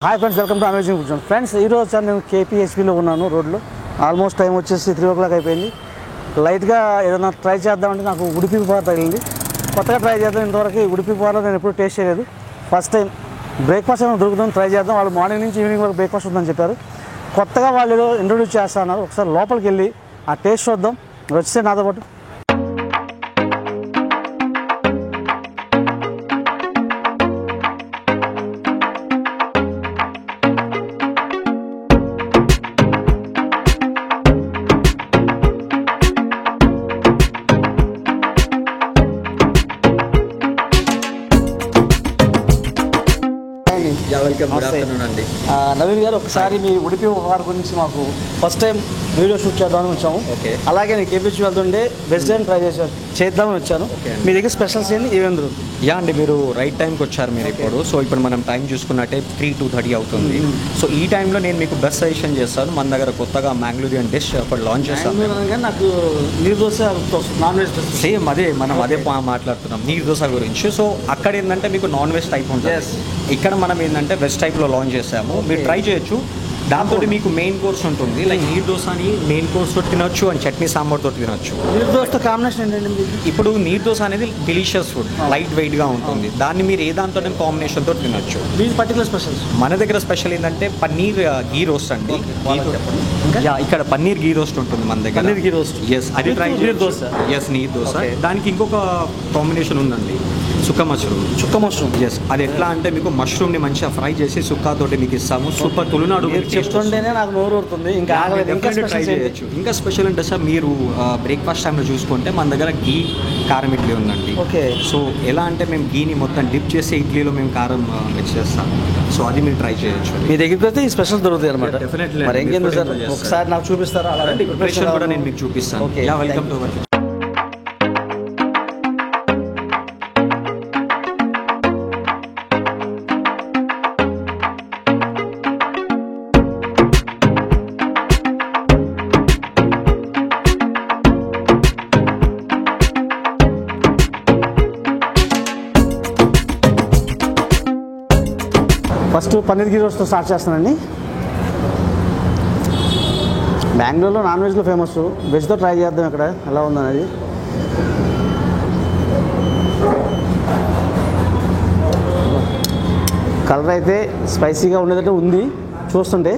Hi friends, welcome to amazing food zone. Friends, ఈరోజు sir నేను కేపీహెచ్పీలో ఉన్నాను. రోడ్లో ఆల్మోస్ట్ టైం వచ్చేసి 3 o'clock అయిపోయింది. లైట్గా ఏదైనా ట్రై చేద్దామంటే నాకు ఉడిపి పార తగిలింది. కొత్తగా ట్రై చేద్దాం. ఇంతవరకు ఉడిపి పారలో నేను ఎప్పుడు టేస్ట్ చేయలేదు. ఫస్ట్ టైం బ్రేక్ఫాస్ట్ ఏమైనా దొరుకుతుందని ట్రై చేద్దాం. వాళ్ళు మార్నింగ్ నుంచి ఈవినింగ్ వరకు బ్రేక్ఫాస్ట్ ఉందని చెప్పారు. కొత్తగా వాళ్ళు ఏదో ఇంట్రొడ్యూస్ చేస్తున్నారు. ఒకసారి లోపలికి వెళ్ళి ఆ టేస్ట్ చూద్దాం. వచ్చే నాతో పాటు. నవీన్ గారు, ఒకసారి మీ ఉడిపి వారి గురించి మాకు ఫస్ట్ టైం వీడియో షూట్ చేద్దామని వచ్చాము. అలాగే నేను కేపీహెచ్ వెళ్తుండే వెజిటేరియన్ ట్రై చేద్దామని వచ్చాను. మీ దగ్గర స్పెషల్స్ ఏంటి ఏమేందు? యా అండి, మీరు రైట్ టైంకి వచ్చారు మీరు ఇప్పుడు. సో ఇప్పుడు మనం టైం చూసుకున్నట్టే 3:30 అవుతుంది. సో ఈ టైంలో నేను మీకు బెస్ట్ సజెషన్ చేస్తాను. మన దగ్గర కొత్తగా మ్యాంగ్లూరియన్ డిష్ ఇప్పుడు లాంచ్ చేస్తాను. నాకు నీరు దోశ నాన్ వెజ్ సేమ్ మనం అదే మాట్లాడుతున్నాం నీరు దోశ గురించి. సో అక్కడ ఏంటంటే మీకు నాన్ వెజ్ టైప్ ఉంటుంది. ఇక్కడ మనం ఏంటంటే వెజ్ టైప్లో లాంచ్ చేసాము. మీరు ట్రై చేయొచ్చు. దాంతో మీకు మెయిన్ కోర్స్ ఉంటుంది. లైక్ నీరు దోశ అని మెయిన్ కోర్స్ తోటి తినొచ్చు అండ్ చట్నీ సాంబార్ తోటి తినొచ్చు. నీరు దోశ కాంబినేషన్ ఏంటండి? ఇప్పుడు నీరు దోశ అనేది డెలిషియస్ ఫుడ్, లైట్ వెయిట్గా ఉంటుంది. దాన్ని మీరు ఏ దాంతో కాంబినేషన్ తోటి తినొచ్చు. మీ పర్టికులర్ స్పెషల్ మన దగ్గర స్పెషల్ ఏంటంటే పన్నీర్ గీ రోస్ట్ అండి. ఇక్కడ పన్నీర్ గీ రోస్ట్ ఉంటుంది మన దగ్గర. పన్నీర్ గీ రోస్ట్, ఎస్, అది ట్రై నీరు దోశ. ఎస్, నీరు దోశ. దానికి ఇంకొక కాంబినేషన్ ఉందండి, సుక్క మష్రూమ్. ఎస్, అది ఎట్లా అంటే మీకు మష్రూమ్ని మంచిగా ఫ్రై చేసి సుక్కాతోటి మీకు ఇస్తాము. సూపర్ తులునాడు చెప్తుంటేనే నాకు నోరు ఊరుతుంది. ఇంకా ట్రై చేయొచ్చు. ఇంకా స్పెషల్ అంటే సార్ మీరు బ్రేక్ఫాస్ట్ టైంలో చూసుకుంటే మన దగ్గర గీ కారం ఇడ్లీ ఉందండి. ఓకే. సో ఎలా అంటే మేము గీని మొత్తం డిప్ చేసి ఇడ్లీలో మేము కారం మిక్స్ చేస్తాం. సో అది మీరు ట్రై చేయొచ్చు. మీ దగ్గరికి వస్తే ఈ స్పెషల్ దొరుకుతాయి అనమాట. డెఫినెట్లీ. మరి ఇంకేంది సార్, ఒకసారి నాకు చూపిస్తారా? ప్రిపరేషన్ కూడా నేను మీకు చూపిస్తాను. Welcome to our. First paneer ghee రోస్ట్తో స్టార్ట్ చేస్తానండి. బెంగళూరులో నాన్ వెజ్లో ఫేమస్. వెజ్తో ట్రై చేద్దాం ఇక్కడ ఎలా ఉందనేది. కలర్ అయితే స్పైసీగా ఉండేటట్టు ఉంది చూస్తుంటే.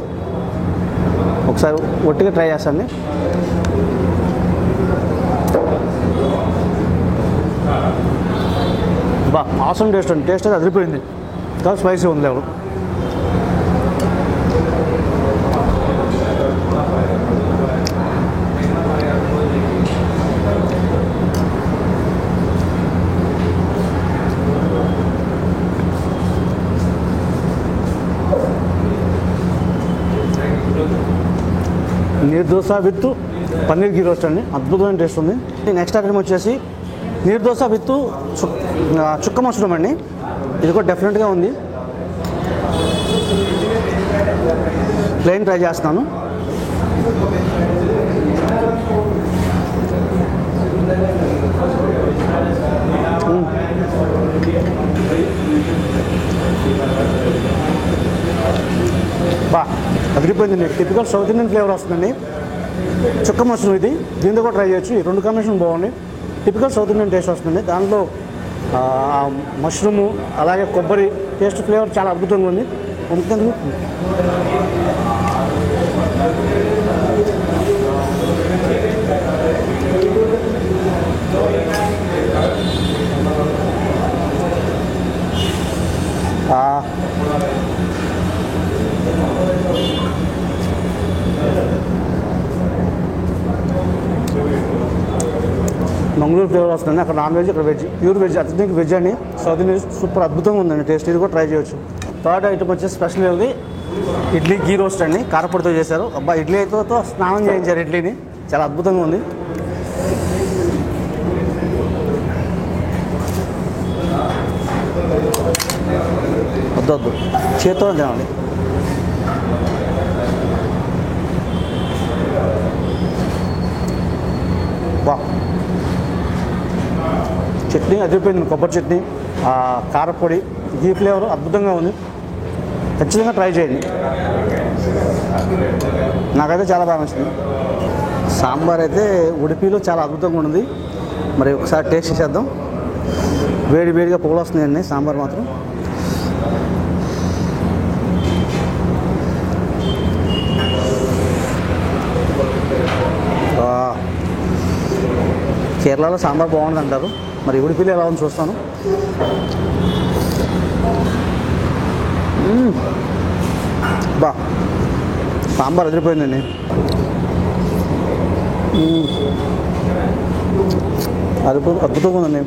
ఒకసారి ఒట్టిగా ట్రై చేస్తాండి. బా, ఆసమ్ టేస్ట్ అండి. టేస్ట్ అయితే అదిరిపోయింది. చాలా స్పైసీ ఉంది ఎవరు. నీరు dosa with paneer ghee roast అండి, అద్భుతమైన టేస్ట్ ఉంది. నెక్స్ట్ ఐటమ్ వచ్చేసి నీరు దోశ విత్ చుక్క మష్రూమ్ అండి. ఇది కూడా డెఫినెట్గా ఉంది. ప్లెయిన్ ట్రై చేస్తున్నాను. బా, అదిరిపోయిందండి. టిపికల్ సౌత్ ఇండియన్ ఫ్లేవర్ వస్తుందండి. చుక్క మష్రూమ్ ఇది, దీంతో కూడా ట్రై చేయొచ్చు. ఈ రెండు కాంబినేషన్ బాగుంది. టిపికల్ సౌత్ ఇండియన్ టేస్ట్ వస్తుంది. దాంట్లో మష్రూము అలాగే కొబ్బరి టేస్ట్ ఫ్లేవర్ చాలా అద్భుతంగా ఉంది. అందుకని మంగళూరు ఫ్లేవర్ వస్తుంది. అక్కడ నాన్ వెజ్, ఇక్కడ వెజ్, ప్యూర్ వెజ్, అత్యంత వెజ్ అండి. సౌత్ ఇండియన్ సూపర్ అద్భుతంగా ఉందండి టేస్ట్. ఇది కూడా ట్రై చేయొచ్చు. థర్డ్ ఐటమ్ వచ్చేసి స్పెషల్ ఇది ఇడ్లీ గీ రోస్ట్ అండి. కారపొడితో చేశారు. అబ్బా, ఇడ్లీ అయితే స్నానం చేయించారు ఇడ్లీని. చాలా అద్భుతంగా ఉంది. వద్దు, చేతితో తినాలి. వా, చట్నీ అదిరిపోయింది. కొబ్బరి చట్నీ, కారపొడి, ఈ ఫ్లేవర్ అద్భుతంగా ఉంది. ఖచ్చితంగా ట్రై చేయండి. నాకైతే చాలా బాగా నచ్చింది. సాంబార్ అయితే ఉడిపిలో చాలా అద్భుతంగా ఉంది. మరి ఒకసారి టేస్ట్ చేసేద్దాం. వేడి వేడిగా పొగలు వస్తున్నాయండి సాంబార్ మాత్రం. కేరళలో సాంబార్ బాగుంది అంటారు. మరి ఉడిపిలో ఎలా ఉంది చూస్తాను. బా సాంబార్ అదిరిపోయిందండి. అద్భుతంగా ఉందండి.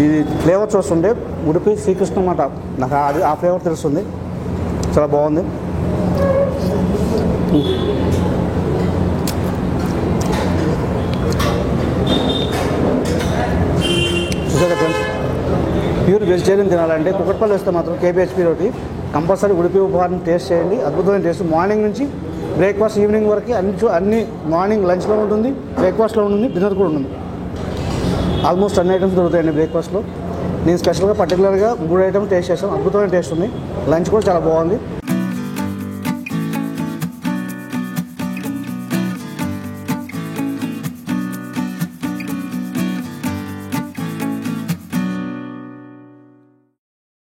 ఇది ఫ్లేవర్ చూస్తుంటే ఉడిపి శ్రీకృష్ణ మాట నాకు అది ఆ ఫ్లేవర్ తెలుస్తుంది. చాలా బాగుంది. చూసారా ఫ్రెండ్స్, ప్యూర్ వెజిటేరియన్ తినాలంటే కుక్కట్పల్లి వస్తే మాత్రం కేపీహెచ్పీ రోటీ కంపల్సరీ ఉడిపి ఉపహారం టేస్ట్ చేయండి. అద్భుతమైన టేస్ట్. మార్నింగ్ నుంచి బ్రేక్ఫాస్ట్ ఈవినింగ్ వరకు అన్ని మార్నింగ్ లంచ్లో ఉంటుంది, బ్రేక్ఫాస్ట్లో ఉంటుంది, డిన్నర్ కూడా ఉంటుంది. ఆల్మోస్ట్ అన్ని ఐటమ్స్ దొరుకుతాయండి బ్రేక్ఫాస్ట్లో. నేను స్పెషల్గా పర్టికులర్గా 3 ఐటమ్స్ టేస్ట్ చేస్తాను. అద్భుతమైన టేస్ట్ ఉంది. లంచ్ కూడా చాలా బాగుంది.